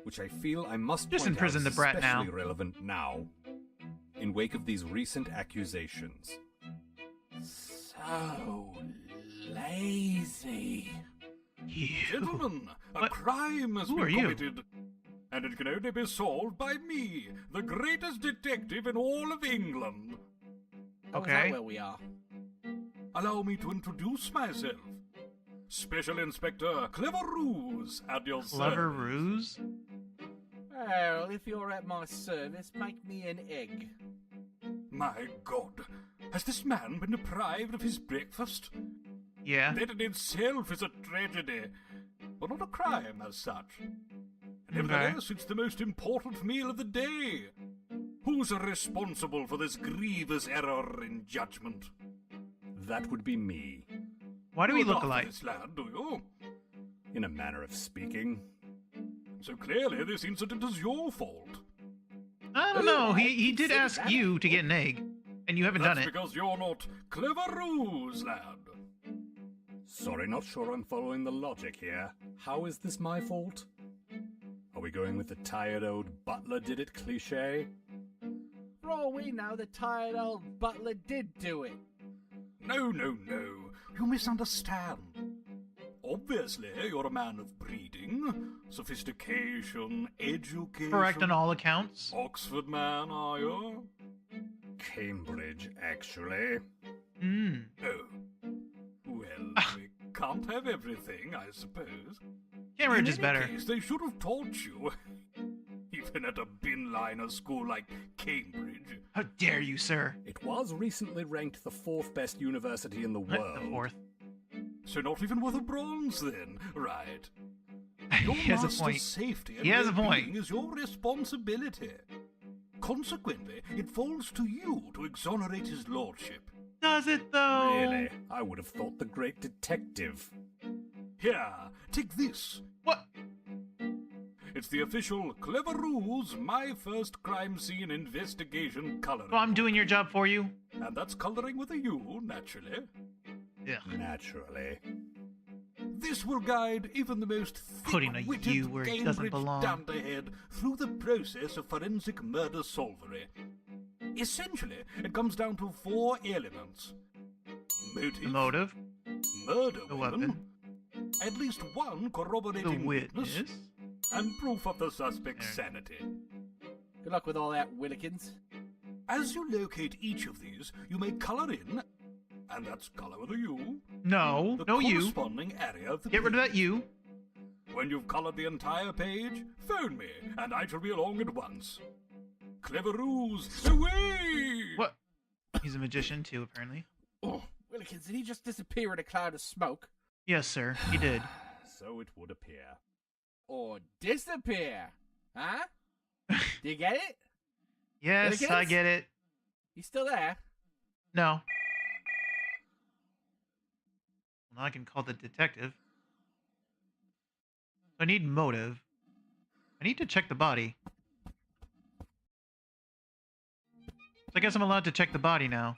E: which I feel I must
A: Just
E: point
A: imprison
E: out
A: the
E: is
A: brat now.
E: especially relevant now, in wake of these recent accusations.
C: So lazy.
A: You.
C: Gentlemen, a
A: What?
C: crime has
A: Who
C: been
A: are you?
C: committed, and it can only be solved by me, the greatest detective in all of England.
B: Oh, is
A: Okay.
B: that where we are?
C: Allow me to introduce myself. Special Inspector Clever Ruse at your
A: Clever
C: service.
A: ruse?
B: Well, if you're at my service, make me an egg.
C: My God, has this man been deprived of his breakfast?
A: Yeah.
C: That in itself is a tragedy, but not a crime as such. Nevertheless, it's the most important meal of the day. Who's responsible for this grievous error in judgment?
E: That would be me,
A: Why do we
C: You
A: look
C: laugh at
A: alike?
C: this lad, do you?
E: in a manner of speaking.
C: So clearly this incident is your fault.
A: I don't know.
B: Ooh, I
A: He did
B: considered
A: ask
B: that.
A: you to get an egg, and you haven't
C: That's
A: done it.
C: because you're not Clever Ruse, lad.
E: Sorry, not sure I'm following the logic here. How is this my fault? Are we going with the tired old butler did it cliché?
B: For all we know, the tired old butler did do it.
C: No, no, no. You misunderstand. Obviously, you're a man of breeding, sophistication, education.
A: Correct on all accounts.
C: Oxford man, are you?
E: Cambridge, actually.
A: Hmm.
C: Oh. Well, we can't have everything, I suppose.
A: Cambridge
C: In
A: is
C: any
A: better.
C: case, they should have taught you. Even at a binliner school like Cambridge.
A: How dare you, sir?
E: It was recently ranked the 4th best university in the world.
A: The fourth.
C: So not even worth a bronze, then, right? Your
A: He has a
C: master's
A: point.
C: safety and
A: He has a
C: well-being
A: point.
C: is your responsibility. Consequently, it falls to you to exonerate his lordship.
A: Does it though?
E: Really? I would have thought the great detective.
C: Here, take this.
A: What?
C: It's the official Clever Ruse My First Crime Scene Investigation coloring.
A: So I'm doing your job for you?
C: And that's coloring with a U, naturally.
A: Yeah.
E: Naturally.
C: This will guide even the most
A: Putting a
C: thick-witted
A: U where it doesn't
C: Cambridge
A: belong.
C: dunderhead through the process of forensic murder solvery. Essentially, it comes down to 4 elements. Motive,
A: The motive,
C: murder
A: the
C: weapon,
A: weapon,
C: at least one
A: the
C: corroborating
A: witness.
C: and proof of the suspect's
A: There.
C: sanity.
B: Good luck with all that, Willikins.
C: As you locate each of these, you may color in, and that's color with a U,
A: No,
C: the
A: no you.
C: corresponding area of the
A: Get rid of
C: page.
A: that you.
C: When you've colored the entire page, phone me, and I shall be along at once. Clever Ruse, away!
A: What? He's a magician too, apparently.
C: Oh,
B: Willikins, did he just disappear in a cloud of smoke?
A: Yes, sir. He did.
E: So it would appear.
B: Or disappear? Huh? Do you get it?
A: Yes, I
B: Willikins?
A: get it.
B: You still there?
A: No. Well, now I can call the detective. I need motive. I need to check the body. So I guess I'm allowed to check the body now.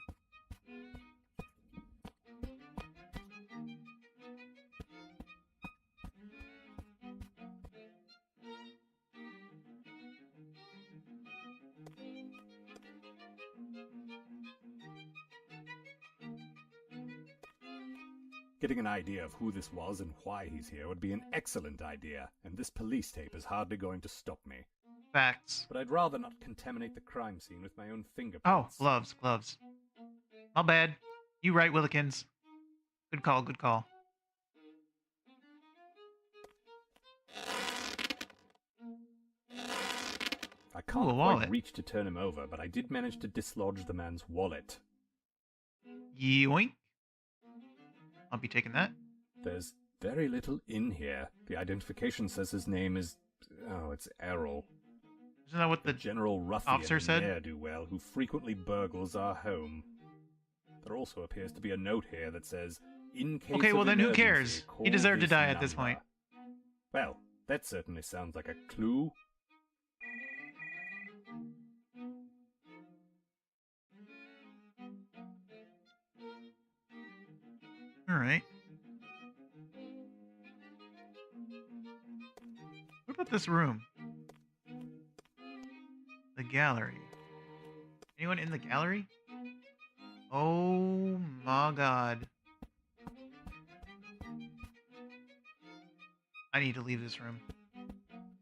E: Getting an idea of who this was and why he's here would be an excellent idea, and this police tape is hardly going to stop me.
A: Facts.
E: But I'd rather not contaminate the crime scene with my own
A: Oh,
E: fingerprints.
A: gloves. My bad. You right, Willikins. Good call, good call.
E: I can't
A: Ooh, a
E: quite
A: wallet.
E: reach to turn him over, but I did manage to dislodge the man's wallet.
A: Yoink. I'll be taking that.
E: There's very little in here. The identification says his name is... oh, it's Errol.
A: Isn't that what
E: The
A: the...
E: general ruffian
A: officer
E: and
A: said?
E: ne'er-do-well who frequently burgles our home. There also appears to be a note here that says, in case
A: Okay,
E: of
A: well then who
E: emergency,
A: cares?
E: call
A: He deserved to
E: this
A: die at this
E: number."
A: point.
E: Well, that certainly sounds like a clue.
A: Alright. What about this room? The gallery. Anyone in the gallery? Oh my god. I need to leave this room.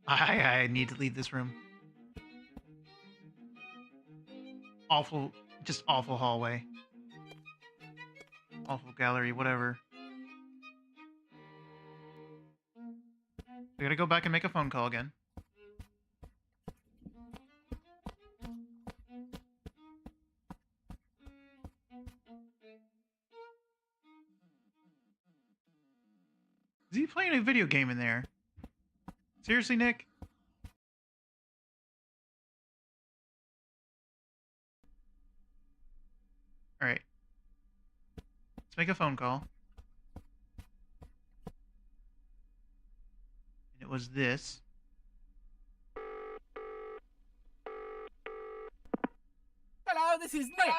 A: I need to leave this room. Awful, just awful hallway. Awful gallery, whatever. We gotta go back and make a phone call again. Is he playing a video game in there? Seriously, Nick? Alright. Let's make a phone call. And it was this.
B: Hello, this is Nick.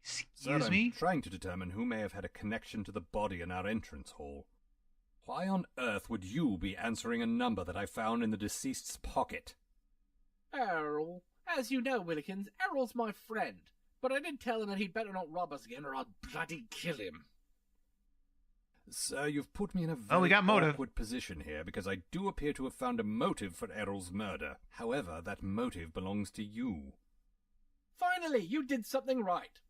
E: Sir,
A: Excuse me?
E: I'm trying to determine who may have had a connection to the body in our entrance hall. Why on earth would you be answering a number that I found in the deceased's pocket?
B: Errol. As you know, Willikins, Errol's my friend. But I did tell him that he'd better not rob us again or I'd bloody kill him.
E: Sir, you've put me in a very
A: we got motive.
E: awkward position here because I do appear to have found a motive for Errol's murder. However, that motive belongs to you.
B: Finally, you did something right.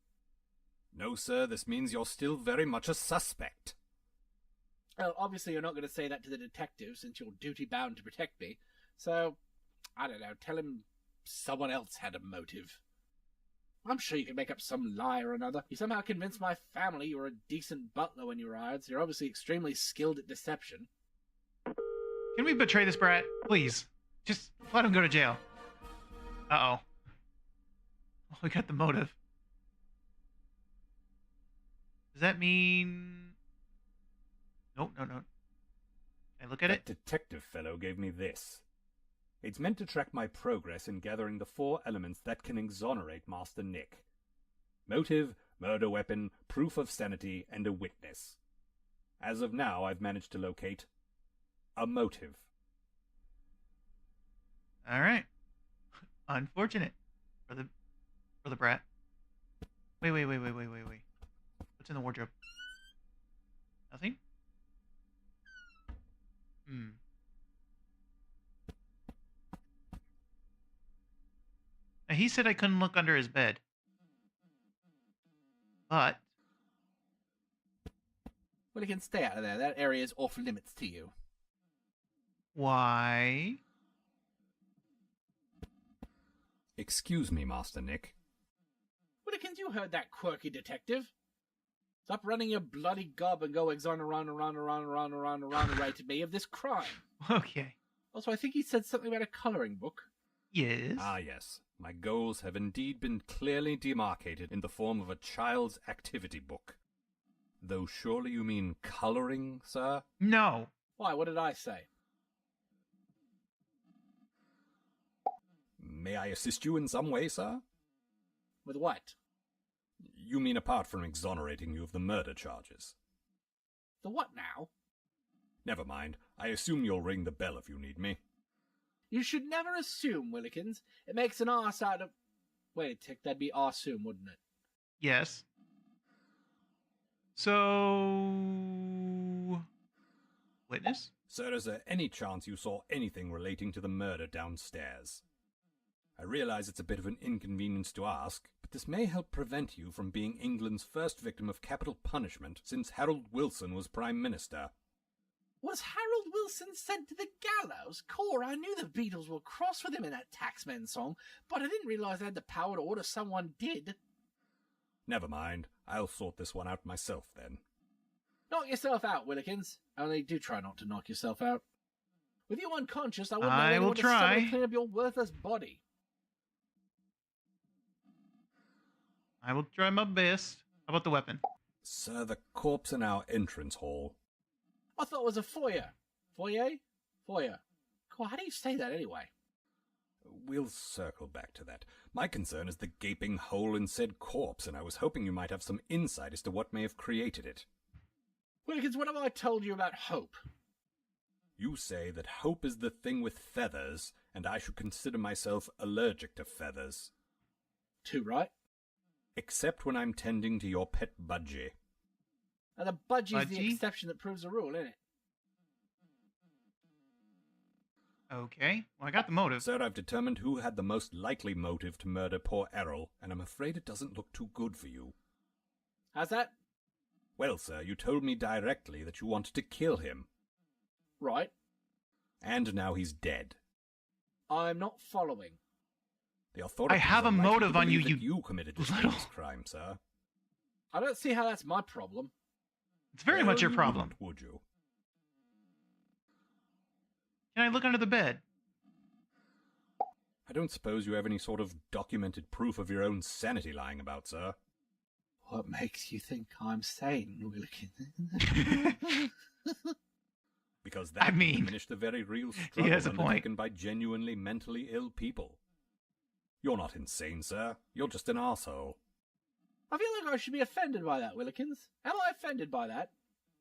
E: No, sir, this means you're still very much a suspect.
B: Well, obviously you're not going to say that to the detective since you're duty-bound to protect me. So, I don't know, tell him someone else had a motive. I'm sure you can make up some lie or another. You somehow convinced my family you were a decent butler when you were hired, so you're obviously extremely skilled at deception.
A: Can we betray this brat? Please. Just let him go to jail. Uh-oh. Oh, we got the motive. Does that mean... Nope, no. Can I look at
E: That
A: it?
E: detective fellow gave me this. It's meant to track my progress in gathering the 4 elements that can exonerate Master Nick. Motive, murder weapon, proof of sanity, and a witness. As of now, I've managed to locate a motive.
A: Alright. Unfortunate. For the brat. Wait. What's in the wardrobe? Nothing? Now, he said I couldn't look under his bed. But...
B: Well, you can stay out of there. That area is off limits to you.
A: Why?
E: Excuse me, Master Nick.
B: Willikins, you heard that quirky detective. Stop running your bloody gob and go exonerate me of this crime.
A: Okay.
B: Also, I think he said something about a colouring book.
A: Yes.
E: Ah, yes. My goals have indeed been clearly demarcated in the form of a child's activity book. Though surely you mean colouring, sir?
A: No.
B: Why, what did I say?
E: May I assist you in some way, sir?
B: With what?
E: You mean apart from exonerating you of the murder charges?
B: The what now?
E: Never mind. I assume you'll ring the bell if you need me.
B: You should never assume, Willikins. It makes an arse out of... Wait a tick, that'd be assume, wouldn't it?
A: Yes. So... Witness?
E: Sir, is there any chance you saw anything relating to the murder downstairs? I realize it's a bit of an inconvenience to ask, but this may help prevent you from being England's first victim of capital punishment since Harold Wilson was Prime Minister.
B: Was Harold Wilson sent to the gallows? Core, I knew the Beatles were cross with him in that Taxman song, but I didn't realise they had the power to order someone dead.
E: Never mind. I'll sort this one out myself then.
B: Knock yourself out, Willikins. Only do try not to knock yourself out. With you unconscious, I wouldn't know
A: I
B: anyone
A: will
B: to
A: try.
B: suddenly clean up your worthless body.
A: I will try my best. How about the weapon?
E: Sir, the corpse in our entrance hall.
B: I thought it was a foyer. Foyer? Foyer. Cool, how do you say that anyway?
E: We'll circle back to that. My concern is the gaping hole in said corpse, and I was hoping you might have some insight as to what may have created it.
B: Willikins, what have I told you about hope?
E: You say that hope is the thing with feathers, and I should consider myself allergic to feathers.
B: Too right.
E: Except when I'm tending to your pet budgie.
B: And the budgie's the
A: Budgie?
B: exception that proves the rule, isn't it?
A: Okay. Well, I got the motive.
E: Sir, I've determined who had the most likely motive to murder poor Errol, and I'm afraid it doesn't look too good for you.
B: How's that?
E: Well, sir, you told me directly that you wanted to kill him.
B: Right.
E: And now he's dead.
B: I'm not following.
E: The authorities
A: I have
E: are
A: a
E: likely
A: motive
E: to
A: on you,
E: believe that
A: you
E: you committed this
A: little-
E: heinous crime, sir.
B: I don't see how that's my problem.
A: It's very much your
E: you
A: problem.
E: wouldn't, would you?
A: Can I look under the bed?
E: I don't suppose you have any sort of documented proof of your own sanity lying about, sir.
B: What makes you think I'm sane, Willikins?
E: Because that
A: I mean,
E: would diminish the very real
A: he
E: struggle
A: has a point.
E: undertaken by genuinely mentally ill people. You're not insane, sir. You're just an arsehole.
B: I feel like I should be offended by that, Willikins. Am I offended by that?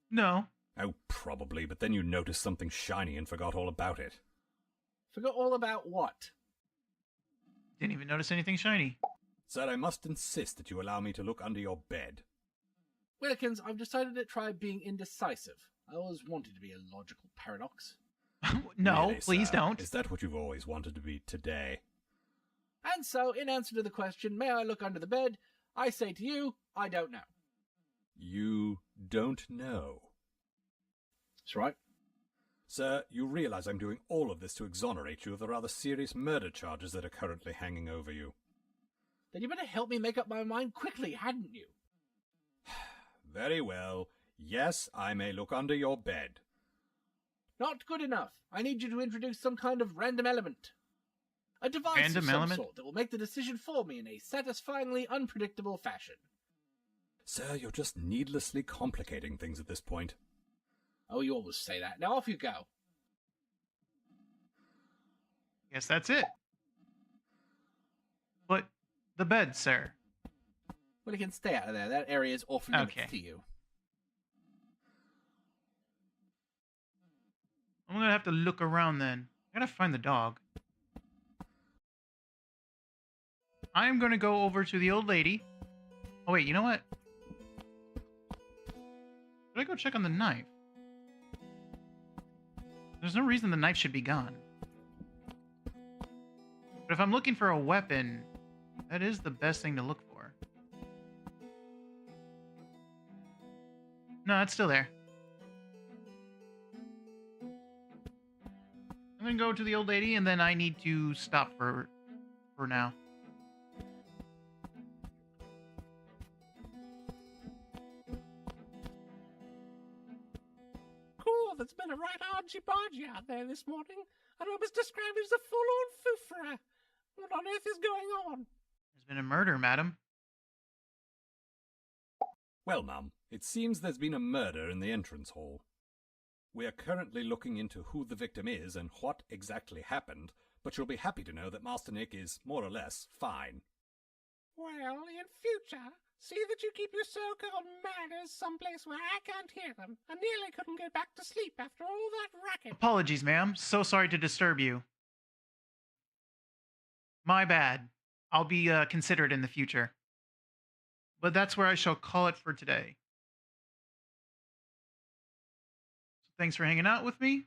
A: No.
E: Oh, probably, but then you noticed something shiny and forgot all about it.
B: Forgot all about what?
A: Didn't even notice anything shiny.
E: Sir, I must insist that you allow me to look under your bed.
B: Willikins, I've decided to try being indecisive. I always wanted to be a logical paradox.
A: No,
E: Really,
A: please
E: sir?
A: don't.
E: Is that what you've always wanted to be today?
B: And so, in answer to the question, may I look under the bed? I say to you, I don't know.
E: You don't know.
B: That's right.
E: Sir, you realize I'm doing all of this to exonerate you of the rather serious murder charges that are currently hanging over you.
B: Then you better help me make up my mind quickly, hadn't you?
E: Very well. Yes, I may look under your bed.
B: Not good enough. I need you to introduce some kind of random element. A device
A: Random
B: of some
A: element?
B: sort that will make the decision for me in a satisfyingly unpredictable fashion.
E: Sir, you're just needlessly complicating things at this point.
B: Oh, you always say that. Now off you go.
A: Guess that's it. But the bed, sir.
B: Well, you can stay out of there. That area is off limits
A: Okay.
B: to you.
A: I'm gonna have to look around then. I gotta find the dog. I'm gonna go over to the old lady. Oh wait, you know what? Should I go check on the knife? There's no reason the knife should be gone. But if I'm looking for a weapon, that is the best thing to look for. No, it's still there. I'm gonna go to the old lady, and then I need to stop for now.
F: Cool, there's been a right argy-bargy out there this morning, and I was described as a full-on foofera. What on earth is going on?
A: There's been a murder, madam.
E: Well, ma'am, it seems there's been a murder in the entrance hall. We are currently looking into who the victim is and what exactly happened, but you'll be happy to know that Master Nick is, more or less, fine.
F: Well, in future, see that you keep your so-called manners someplace where I can't hear them. I nearly couldn't get back to sleep after all that racket.
A: Apologies, ma'am. So sorry to disturb you. My bad. I'll be considerate in the future. But that's where I shall call it for today. So thanks for hanging out with me.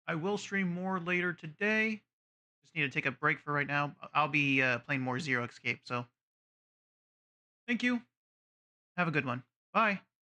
A: I will stream more later today. Just need to take a break for right now. I'll be playing more Zero Escape, so thank you. Have a good one. Bye.